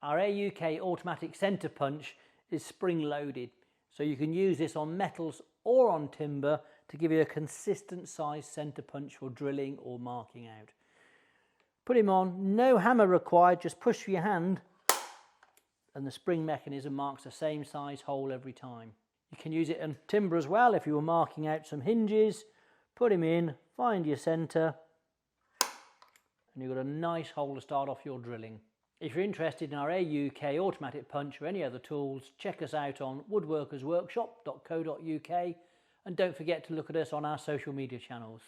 Our AUK Automatic Centre Punch is spring loaded, so you can use this on metals or on timber to give you a consistent size centre punch for drilling or marking out. Put him on, no hammer required, just push with your hand and the spring mechanism marks the same size hole every time. You can use it on timber as well if you were marking out some hinges. Put him in, find your centre, and you've got a nice hole to start off your drilling. If you're interested in our AUK Automatic Punch or any other tools, check us out on woodworkersworkshop.co.uk and don't forget to look at us on our social media channels.